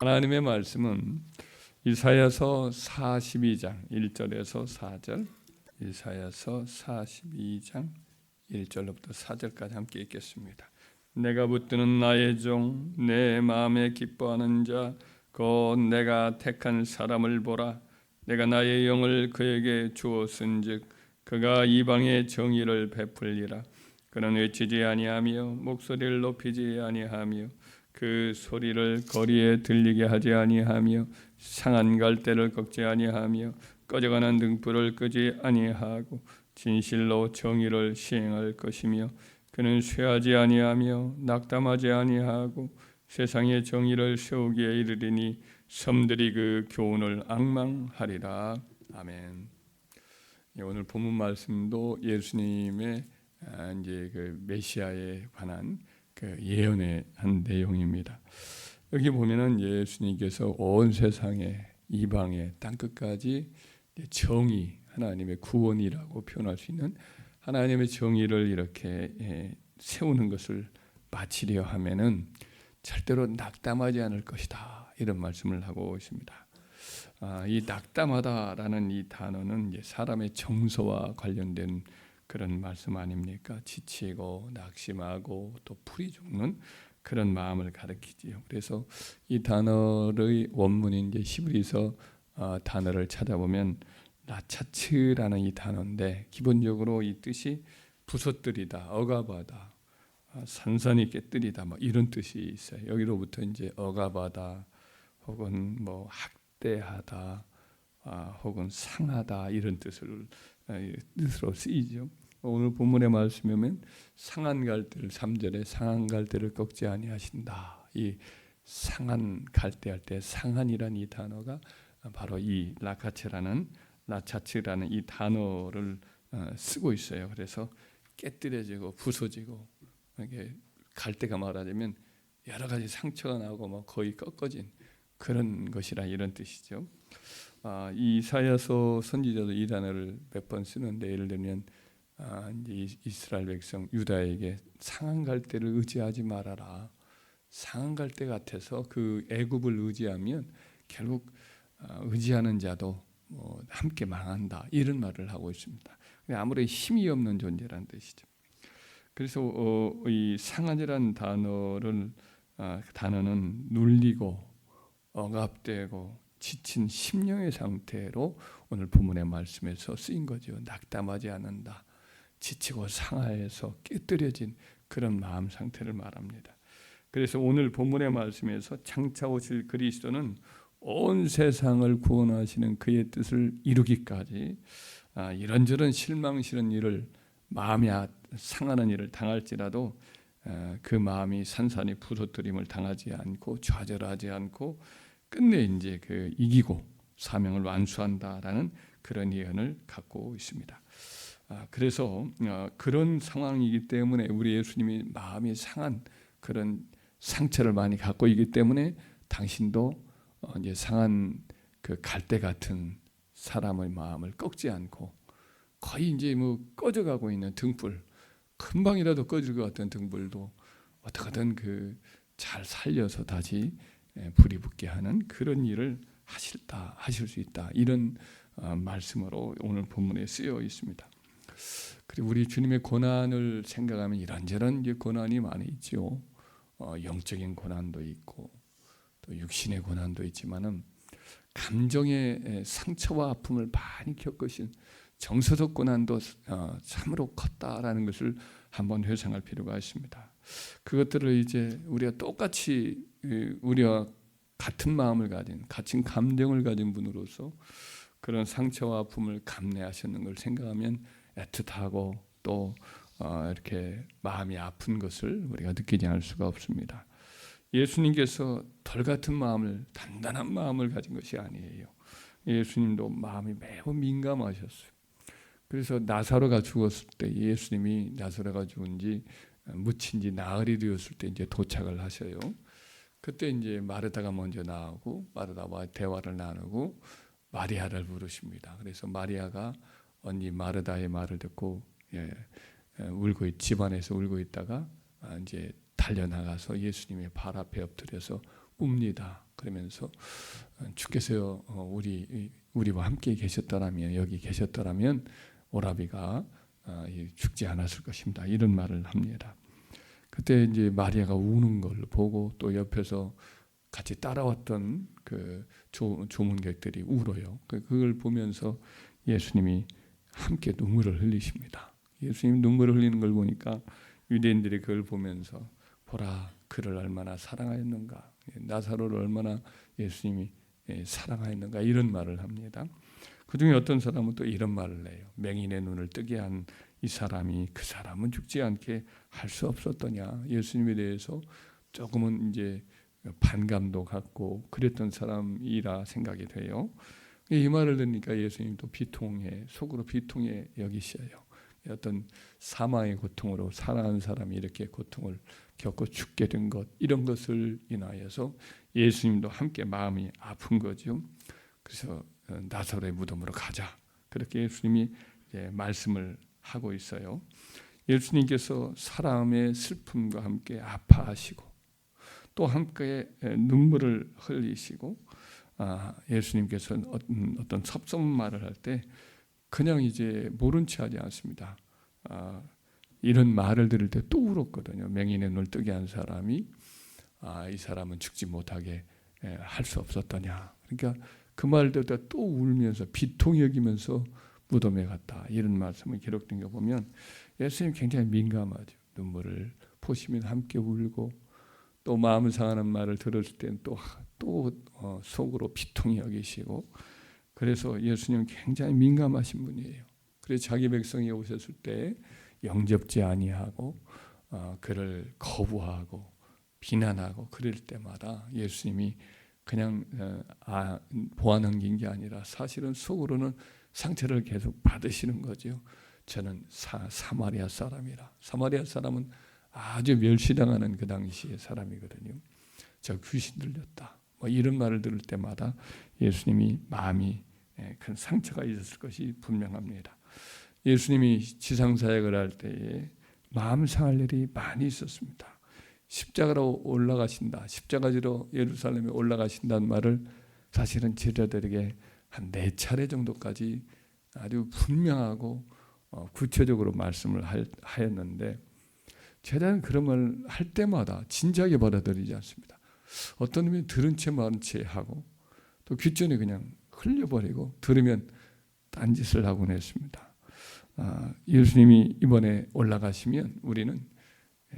하나님의 말씀은 이사야서 42장 1절에서 4절, 이사야서 42장 1절로부터 4절까지 함께 읽겠습니다. 내가 붙드는 나의 종, 내 마음에 기뻐하는 자, 곧 내가 택한 사람을 보라. 내가 나의 영을 그에게 주었은즉 그가 이방의 정의를 베풀리라. 그는 외치지 아니하며 목소리를 높이지 아니하며 그 소리를 거리에 들리게 하지 아니하며 상한 갈대를 꺾지 아니하며 꺼져가는 등불을 끄지 아니하고 진실로 정의를 시행할 것이며 그는 쇠하지 아니하며 낙담하지 아니하고 세상의 정의를 세우기에 이르리니 섬들이 그 교훈을 앙망하리라. 아멘. 오늘 본문 말씀도 예수님의 이제 그 메시아에 관한 그 예언의 한 내용입니다. 여기 보면은 예수님께서 온 세상에 이방의 땅 끝까지 정의, 하나님의 구원이라고 표현할 수 있는 하나님의 정의를 이렇게 세우는 것을 마치려 하면은 절대로 낙담하지 않을 것이다, 이런 말씀을 하고 있습니다. 이 낙담하다라는 이 단어는 이제 사람의 정서와 관련된 그런 말씀 아닙니까? 지치고 낙심하고 또 풀이 죽는 그런 마음을 가리키지요. 그래서 이 단어의 원문인 이제 히브리서 단어를 찾아보면 라차츠라는 이 단어인데 기본적으로 이 뜻이 부서뜨리다, 억압하다, 산산이 깨뜨리다, 뭐 이런 뜻이 있어요. 여기로부터 이제 억압하다, 혹은 뭐 학대하다, 혹은 상하다, 이런 뜻으로 쓰이죠. 오늘 본문의 말씀이면 상한 갈대를 3절에 상한 갈대를 꺾지 아니하신다. 이 상한 갈대할 때 상한이란 이 단어가 바로 이 라차츠라는 이 단어를 쓰고 있어요. 그래서 깨뜨려지고 부서지고, 이게 갈대가 말하자면 여러 가지 상처가 나고 뭐 거의 꺾어진 그런 것이라 이런 뜻이죠. 이사야서 선지자도 이 단어를 몇 번 쓰는데, 예를 들면 이제 이스라엘 백성 유다에게 상한 갈대를 의지하지 말아라. 상한 갈대 같아서 그 애굽을 의지하면 결국 의지하는 자도 뭐 함께 망한다, 이런 말을 하고 있습니다. 아무리 힘이 없는 존재라는 뜻이죠. 그래서 이 상한이라는 단어는 눌리고 억압되고 지친 심령의 상태로 오늘 본문의 말씀에서 쓰인 거죠. 낙담하지 않는다, 지치고 상하여서 깨뜨려진 그런 마음 상태를 말합니다. 그래서 오늘 본문의 말씀에서 장차 오실 그리스도는 온 세상을 구원하시는 그의 뜻을 이루기까지 이런저런 실망스러운 일을, 마음이 상하는 일을 당할지라도 그 마음이 산산이 부서뜨림을 당하지 않고 좌절하지 않고 끝내 이제 그 이기고 사명을 완수한다라는 그런 예언을 갖고 있습니다. 그래서 그런 상황이기 때문에 우리 예수님이 마음이 상한 그런 상처를 많이 갖고 있기 때문에 당신도 이제 상한 그 갈대 같은 사람의 마음을 꺾지 않고 거의 이제 뭐 꺼져가고 있는 등불, 금방이라도 꺼질 것 같은 등불도 어떻게든 그 잘 살려서 다시 불이 붙게 하는 그런 일을 하실 수 있다, 이런 말씀으로 오늘 본문에 쓰여 있습니다. 그리고 우리 주님의 고난을 생각하면 이런저런 고난이 많이 있죠. 영적인 고난도 있고 또 육신의 고난도 있지만은 감정의 상처와 아픔을 많이 겪으신 정서적 고난도 참으로 컸다라는 것을 한번 회상할 필요가 있습니다. 그것들을 이제 우리가 똑같이 우리와 같은 마음을 가진, 같은 감정을 가진 분으로서 그런 상처와 아픔을 감내하셨는 걸 생각하면 애틋하고 또 이렇게 마음이 아픈 것을 우리가 느끼지 않을 수가 없습니다. 예수님께서 돌 같은 마음을, 단단한 마음을 가진 것이 아니에요. 예수님도 마음이 매우 민감하셨어요. 그래서 나사로가 죽었을 때, 예수님이 나사로가 죽은 지 묻힌 지 나흘이 되었을 때 이제 도착을 하셔요. 그때 이제 마르다가 먼저 나오고 마르다와 대화를 나누고 마리아를 부르십니다. 그래서 마리아가 언니 마르다의 말을 듣고 울고 집안에서 울고 있다가 이제 달려나가서 예수님의 발 앞에 엎드려서 웁니다. 그러면서 주께서 우리와 함께 계셨더라면, 여기 계셨더라면 오라비가 죽지 않았을 것입니다. 이런 말을 합니다. 그때 이제 마리아가 우는 걸 보고 또 옆에서 같이 따라왔던 그 조문객들이 울어요. 그걸 보면서 예수님이 함께 눈물을 흘리십니다. 예수님 눈물을 흘리는 걸 보니까 유대인들이 그걸 보면서 보라, 그를 얼마나 사랑하였는가, 나사로를 얼마나 예수님이 사랑하였는가, 이런 말을 합니다. 그 중에 어떤 사람은 또 이런 말을 해요. 맹인의 눈을 뜨게 한 이 사람이 그 사람은 죽지 않게 할 수 없었더냐. 예수님에 대해서 조금은 이제 반감도 갖고 그랬던 사람이라 생각이 돼요. 이 말을 들으니까 예수님도 속으로 비통해 여기셔요. 어떤 사망의 고통으로 살아간 사람이 이렇게 고통을 겪고 죽게 된 것, 이런 것을 인하여서 예수님도 함께 마음이 아픈 거죠. 그래서 나사로의 무덤으로 가자, 그렇게 예수님이 말씀을 하고 있어요. 예수님께서 사람의 슬픔과 함께 아파하시고 또 함께 눈물을 흘리시고, 예수님께서는 어떤 섭섭한 말을 할 때 그냥 이제 모른 체 하지 않습니다. 이런 말을 들을 때 또 울었거든요. 맹인의 눈을 뜨게 한 사람이 이 사람은 죽지 못하게 할 수 없었더냐. 그러니까 그 말을 듣다 또 울면서 비통히 여기면서 무덤에 갔다, 이런 말씀을 기록된 거 보면 예수님 굉장히 민감하죠. 눈물을 보시면 함께 울고 또 마음을 상하는 말을 들었을 때는 또 속으로 비통히 여기시고, 그래서 예수님은 굉장히 민감하신 분이에요. 그래서 자기 백성이 오셨을 때 영접지 아니하고 그를 거부하고 비난하고 그럴 때마다 예수님이 그냥 보완한 게 아니라 사실은 속으로는 상처를 계속 받으시는 거죠. 저는 사마리아 사람이라. 사마리아 사람은 아주 멸시당하는 그 당시의 사람이거든요. 저 귀신 들렸다, 이런 말을 들을 때마다 예수님이 마음이 큰 상처가 있었을 것이 분명합니다. 예수님이 지상사역을 할 때에 마음 상할 일이 많이 있었습니다. 십자가로 올라가신다, 십자가지로 예루살렘에 올라가신다는 말을 사실은 제자들에게 한 4차례 정도까지 아주 분명하고 구체적으로 말씀을 하였는데, 제자는 그런 말을 할 때마다 진지하게 받아들이지 않습니다. 어떤 놈이 들은 채 말은 채 하고 또 귓전에 그냥 흘려버리고 들으면 딴짓을 하곤 했습니다. 예수님이 이번에 올라가시면 우리는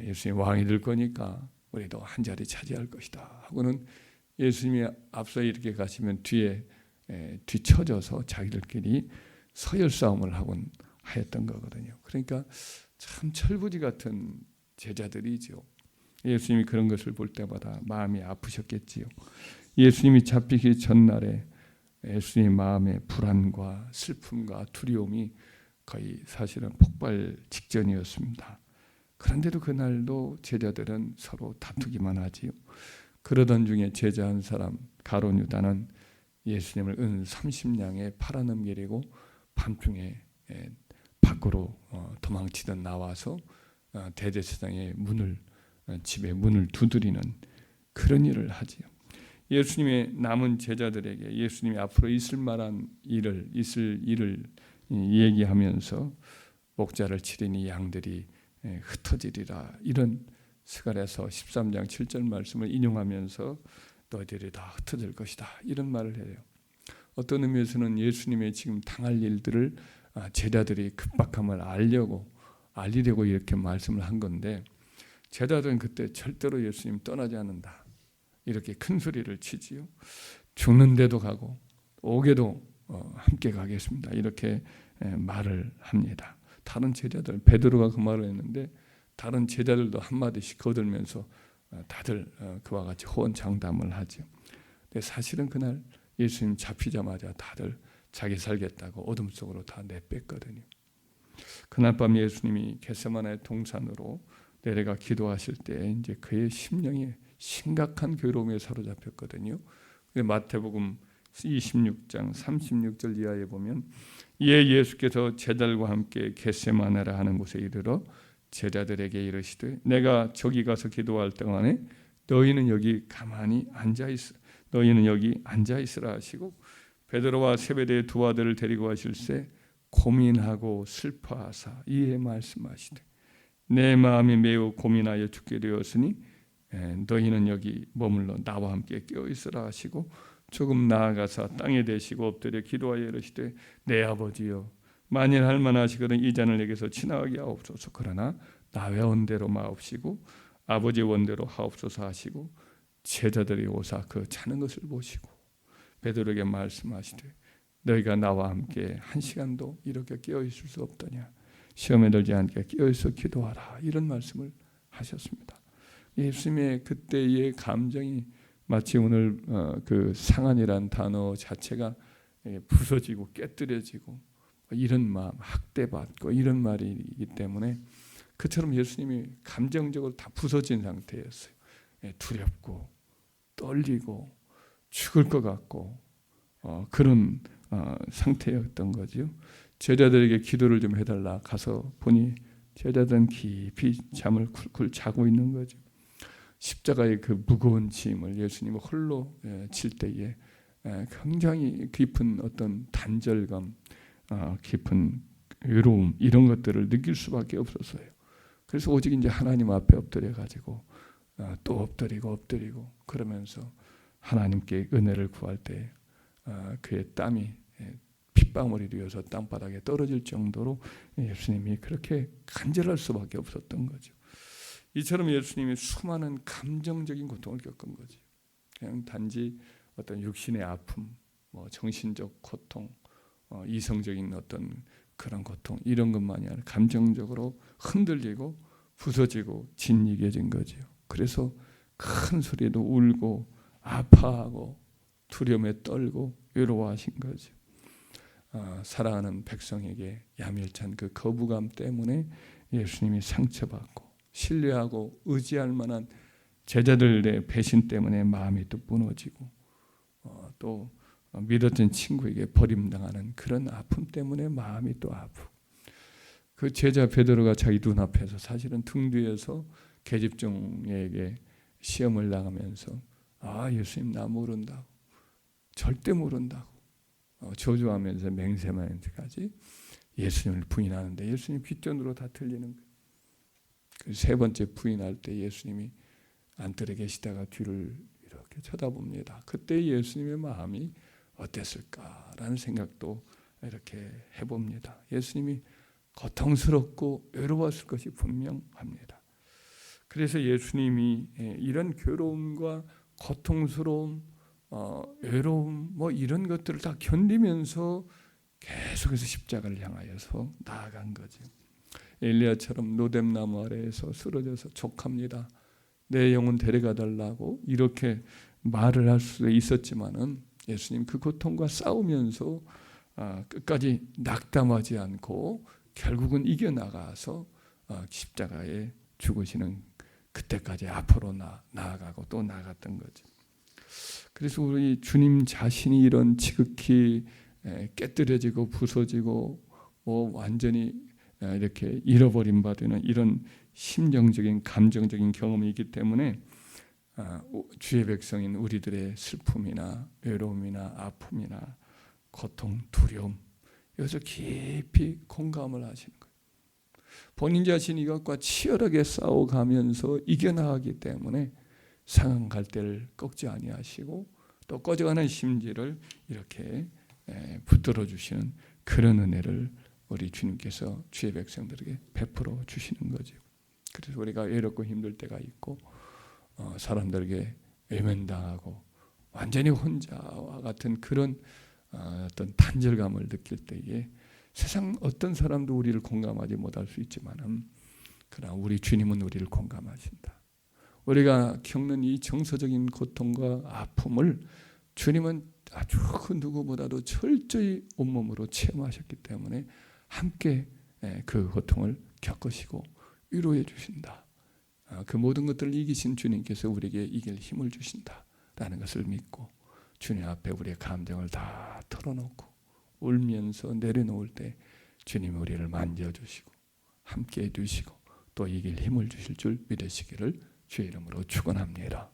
예수님 왕이 될 거니까 우리도 한 자리 차지할 것이다 하고는 예수님이 앞서 이렇게 가시면 뒤에 뒤쳐져서 자기들끼리 서열 싸움을 하곤 하였던 거거든요. 그러니까 참 철부지 같은 제자들이죠. 예수님이 그런 것을 볼 때마다 마음이 아프셨겠지요. 예수님이 잡히기 전날에 예수님 마음의 불안과 슬픔과 두려움이 거의 사실은 폭발 직전이었습니다. 그런데도 그날도 제자들은 서로 다투기만 하지요. 그러던 중에 제자 한 사람 가룟 유다는 예수님을 은 30냥에 팔아넘기려고 밤중에 밖으로 도망치던 나와서 대제사장의 집의 문을 두드리는 그런 일을 하지요. 예수님의 남은 제자들에게 예수님이 앞으로 있을 일을 얘기하면서 목자를 치리니 양들이 흩어지리라, 이런 스가랴서 13장 7절 말씀을 인용하면서 너희들이 다 흩어질 것이다, 이런 말을 해요. 어떤 의미에서는 예수님의 지금 당할 일들을 제자들이 급박함을 알리려고 이렇게 말씀을 한 건데, 제자들은 그때 절대로 예수님 떠나지 않는다 이렇게 큰 소리를 치지요. 죽는데도 가고 옥에도 함께 가겠습니다, 이렇게 말을 합니다. 다른 제자들, 베드로가 그 말을 했는데 다른 제자들도 한마디씩 거들면서 다들 그와 같이 호언장담을 하죠. 근데 사실은 그날 예수님 잡히자마자 다들 자기 살겠다고 어둠 속으로 다 내뺐거든요. 그날 밤 예수님이 겟세마네 동산으로 내려가 기도하실 때 이제 그의 심령이 심각한 괴로움에 사로잡혔거든요. 마태복음 26장 36절 이하에 보면 이에 예수께서 제자들과 함께 겟세마네라 하는 곳에 이르러 제자들에게 이르시되 내가 저기 가서 기도할 동안에 너희는 여기 가만히 앉아 있어. 너희는 여기 앉아 있으라 하시고 베드로와 세베대의 두 아들을 데리고 가실새 고민하고 슬퍼하사 이에 말씀하시되 내 마음이 매우 고민하여 죽게 되었으니 너희는 여기 머물러 나와 함께 깨어 있으라 하시고 조금 나아가사 땅에 대시고 엎드려 기도하여 이르시되 내 아버지여 만일 할만하시거든 이 잔을 내게서 지나가게 하옵소서. 그러나 나의 원대로 마옵시고 아버지의 원대로 하옵소서 하시고 제자들이 오사 그 자는 것을 보시고 베드로에게 말씀하시되 너희가 나와 함께 한 시간도 이렇게 깨어 있을 수 없더냐. 시험에 들지 않게 깨어 있어 기도하라. 이런 말씀을 하셨습니다. 예수님의 그때의 감정이 마치 오늘 그 상한이란 단어 자체가 부서지고 깨뜨려지고 이런 마음, 학대받고 이런 말이기 때문에 그처럼 예수님이 감정적으로 다 부서진 상태였어요. 두렵고 떨리고 죽을 것 같고 그런 상태였던 거죠. 제자들에게 기도를 좀 해달라 가서 보니 제자들은 깊이 잠을 쿨쿨 자고 있는 거죠. 십자가의 그 무거운 짐을 예수님이 홀로 질 때에 굉장히 깊은 어떤 단절감, 깊은 외로움 이런 것들을 느낄 수밖에 없었어요. 그래서 오직 이제 하나님 앞에 엎드려 가지고 또 엎드리고 그러면서 하나님께 은혜를 구할 때 그의 땀이 핏방울이 되어서 땅바닥에 떨어질 정도로 예수님이 그렇게 간절할 수밖에 없었던 거죠. 이처럼 예수님이 수많은 감정적인 고통을 겪은 거죠. 그냥 단지 어떤 육신의 아픔, 정신적 고통, 이성적인 어떤 그런 고통 이런 것만이 아니라 감정적으로 흔들리고 부서지고 짓이겨진 거죠. 그래서 큰 소리로 울고 아파하고 두려움에 떨고 외로워하신 거죠. 사랑하는 백성에게 야밀찬 그 거부감 때문에 예수님이 상처받고 신뢰하고 의지할 만한 제자들의 배신 때문에 마음이 또 무너지고 또 믿었던 친구에게 버림당하는 그런 아픔 때문에 마음이 또 아프고 그 제자 베드로가 자기 눈앞에서 사실은 등 뒤에서 계집종에게 시험을 당하면서 예수님 나 모른다고 절대 모른다고 저주하면서 맹세하면서까지 예수님을 부인하는데 예수님 귓전으로 다 들리는 거예요. 세 번째 부인할 때 예수님이 안뜰에 계시다가 뒤를 이렇게 쳐다봅니다. 그때 예수님의 마음이 어땠을까라는 생각도 이렇게 해봅니다. 예수님이 고통스럽고 외로웠을 것이 분명합니다. 그래서 예수님이 이런 괴로움과 고통스러움, 외로움 이런 것들을 다 견디면서 계속해서 십자가를 향하여서 나아간 거죠. 엘리야처럼 노뎀나무 아래에서 쓰러져서 족합니다. 내 영혼 데려가 달라고 이렇게 말을 할 수 있었지만은 예수님 그 고통과 싸우면서 끝까지 낙담하지 않고 결국은 이겨나가서 십자가에 죽으시는 그때까지 앞으로 나아가고 또 나아갔던 거죠. 그래서 우리 주님 자신이 이런 지극히 깨뜨려지고 부서지고 완전히 이렇게 잃어버림 바 되는 이런 심정적인 감정적인 경험이 있기 때문에 주의 백성인 우리들의 슬픔이나 외로움이나 아픔이나 고통, 두려움 여기서 깊이 공감을 하시는 거예요. 본인 자신이 이것과 치열하게 싸워가면서 이겨나가기 때문에 상한 갈대를 꺾지 아니하시고 또 꺼져가는 심지를 이렇게 붙들어 주시는 그런 은혜를 우리 주님께서 주의 백성들에게 베풀어 주시는 거죠. 그래서 우리가 외롭고 힘들 때가 있고 사람들에게 외면당하고 완전히 혼자와 같은 그런 어떤 단절감을 느낄 때에 세상 어떤 사람도 우리를 공감하지 못할 수 있지만은 그러나 우리 주님은 우리를 공감하신다. 우리가 겪는 이 정서적인 고통과 아픔을 주님은 아주 그 누구보다도 철저히 온몸으로 체험하셨기 때문에 함께 그 고통을 겪으시고 위로해 주신다. 그 모든 것들을 이기신 주님께서 우리에게 이길 힘을 주신다라는 것을 믿고 주님 앞에 우리의 감정을 다 털어놓고 울면서 내려놓을 때 주님이 우리를 만져주시고 함께해 주시고 또 이길 힘을 주실 줄 믿으시기를 주의 이름으로 축원합니다.